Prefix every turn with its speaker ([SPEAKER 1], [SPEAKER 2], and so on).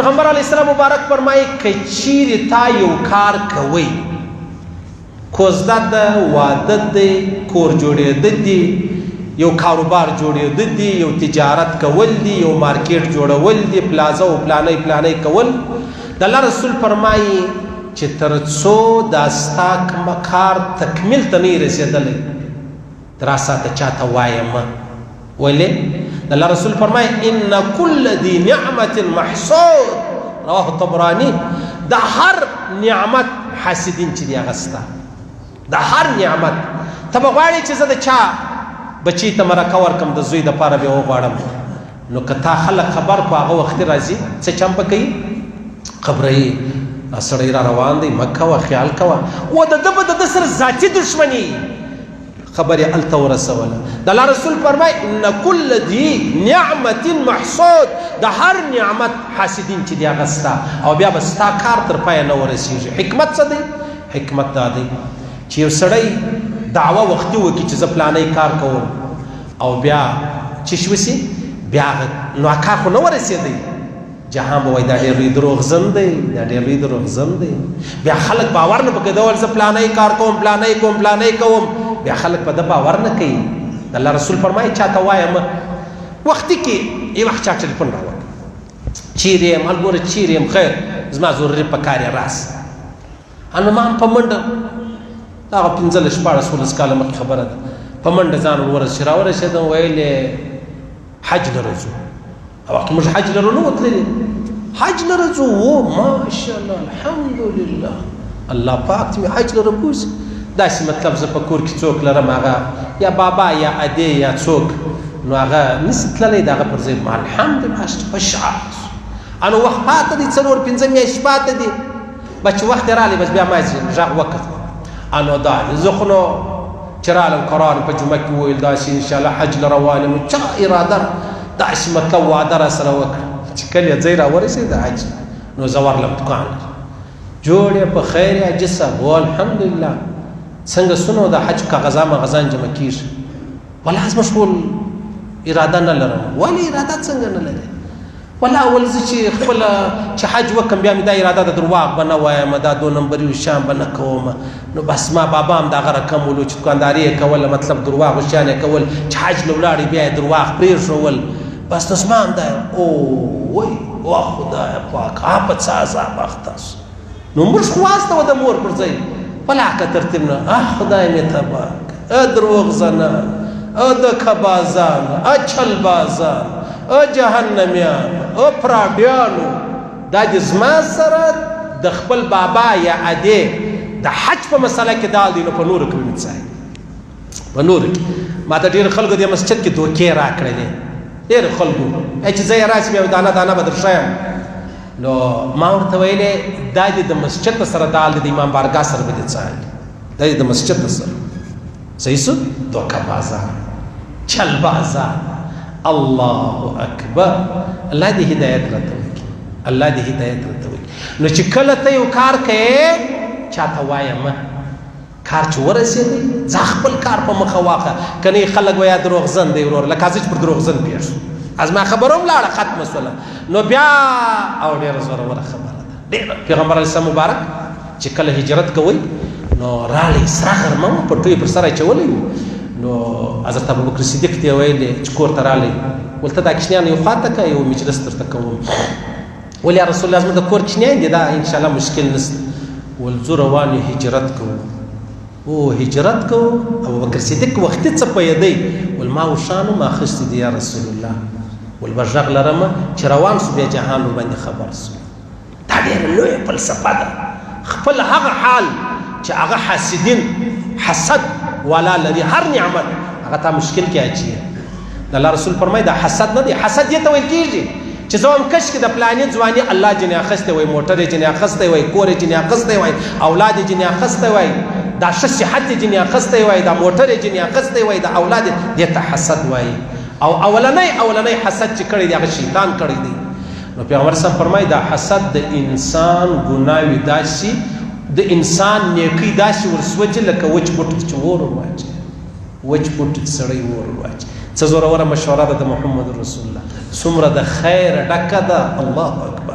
[SPEAKER 1] پیغمبر علیه السلام مبارک فرمایي که چیرې تا یو کار کوئ، کوزده ده، واده دی، کور جوړېده دی، یو کاروبار جوړېده دی، یو تجارت کول دی، یو مارکیټ جوړول دی، پلازه او پلانۍ کول، د الله رسول فرمایي چې تر څو دا ستا کار تکمیل ته نه رسېدلی تر ساته چاته وایه مه. ولې؟ د الله رسول فرمایي ان کل ذي نعمت محسود، رواه طبراني. د هر نعمت حاسدین چې دی هغه ستا، د هر نعمت. ته به غواړې چې زه د چا بچی ته مرکه ورکړم، د زوی دپاره بیا وغواړم، نو که تا خلک خبر کړو هغه وختي راځي څه چمپه کوي، خبروي سړی را روان دی، مه کوه، خیال کوه. و د ده به د ده سره ذاتي دشمني خبرې هلته ورسوله. د الله رسول فرمایي ان کل ذي نعمت محسود، د هر نعمت حاسدین چې دی هغه ستا، او بیا به ستا کار تر پایه نه ورسېږي. حکمت څه دی؟ حکمت دا دی چې یو سړی دعوه وختي وکړي چې زه پلانی کار کوم، او بیا چې شوسي بیا نو کار خو نه ورسېدی، جهان به وایي دا ډېر لوی دروغجن دی، دا ډېر لوی دروغجن دی. بیا خلک باور نه پکې ډول زه پلانی کار کوم، پلانی کوم، بیا خلک په ده باور نه کوي. د الله رسول فرمایي چاته وایه مه. وختي کې یو وخت چا ټلیفون راوکړ، چیرې یم؟ هل ګوره چیرې یم، خیر زما ضروري په کار یې راس. نو ما هم په منډه هغه 15-16 کاله مخکې خبره ده، په منډه ځان ورسېدم، ویل حج لره ځو. وخت موږ حج لرو نه وتللي، حج لره ځو. و ماشاءالله الحمدلله، الله پاک ته مې حج لره بوځي. داسې مطلب زه په کور کې څوک لرم، هغه یا بابا یا ادې یا څوک، نو هغه نسي تللی، د هغه پر ځای الحمدلله خوشحال. نو وخت پاته دی، 4-5 میاشتې پاته دي، بچ وخت رالی بس بیا ما غږ وکړ. نو دا زه خو نو چې رالم قرآن په جمعه کې وویل داسې انشاءالله حج له روان یم، چا اراده داسې مطلب واده را سره وکړه چې کله یې ځای را ورسېد د حج، نو زه ورلم دوکان جوړ یې په خیر یا جسم. و الحمدلله څنګه سنو د حج کاغذا مغزان جمع کېږي. والله از مشغول اراده نه لرم. ولې اراده څنګه نه لرې؟ والله اول زه چې خپله چې حج وکړم بیا مې دا اراده د درواغ به نه وایم، دا 2 نمبري شیان به نه کوم. نو بس ما بابا هم د هغه رقم ولو چې دوکانداري یې کوله، مطلب درواغ شیان یې کول، چې حج له ولاړې بیا یې درواغ پرېښول. بس نو زما هم دا وای وا خدایه پاک په څه عذاب اخته سو. نو موږ خو واستوه د مور پر ځای پلاکه ترتیب نه، خدای مې تباه کړه، دروغجنه، دکهبازان، چلبازان، جهنمیان، پراډیانو، دا د زما سره د خپل بابا یا ادې د حج په مسله کې دال دی. نو په نورو کې مې څه په نورو کې ما ته ډېر خلکو د مسجد کې دوکې راکړلې، ډېر خلکو چې زه یې راسم یو دانه به در ښیم. نو ما ورته ویلې دا دې د مسجد سره دال دی، د امام بارګاه سره به دې څه دا دې د مسجد سره صحیح سو دوکهبازان، چلبازان. الله اکبر. الله دې هدایت راته وکړي، الله دې هدایت راته وکړي. نو چې کله ته یو کار کوې چاته وایه مه، کار چې ورسېدی ځه خپل کار په مخه واخه، کنې خلک وایه دروغجن دی ورور، لکه زه چې پر دروغجن پېښ شو، از ما خبره هم لاړه ختمه شوله. نو بیا او ډېره زوروره خبره ده ډېره. پیغمبر علیه السلام مبارک چې کله هجرت کوئ نو رالی سره غرمه وه، پټو یې پر سر اچولی وو. نو حضرت ابوبکر صدیق ته یې ویلې چې کور ته رالی، ول ته دا کوچنیان یو خواته که یو مجلس درته کوم. ول یا رسول الله زموږ د کور کوچنیان دي، دا انشاءالله مشکل نشته. ول ځو روان یو هجرت کوو. او هجرت کوو. ابوبکر صدیق وختي څه پوهېدی، ول ما اوښانو ما اخیستي دي یا رسول الله، ول به غږ لرمه چې روان سو بیا جهان ورباندې خبر سو. دا ډېره لویه فلسفه ده. خپل هغه حال چې هغه حاسدین حسد والا لري، هر نعمت هغه تا مشکل کې اچي. د الله رسول فرمایي دا حسد نه دی. حسد دې ته ویل کېږي چې زه هم کش کې د پلانې ځواني الله جنې اخیستی وای، موټر یې جنې اخیستی وای، کور یې جنې اخیستی وای، اولاد یې جنې اخیستی وای، دا ښه صحت یې جنې اخیستی وای، دا موټر یې جنې اخیستی وای، دا اولاد یې، دې ته حسد وایي. او اولنی حسد چې کړی دی هغه شیطان کړی دی. نو پیغمبر صاحب فرمایي دا حسد د انسان ګناوې داسې، د انسان نیکۍ داسې ورسوځي لکه وچ بوټ چې اور ورواچي، وچ بوټ سړی اور ورواچي. څه زوروره مشوره ده د محمد رسول الله، څومره د خیر ډکه ده. الله اکبر.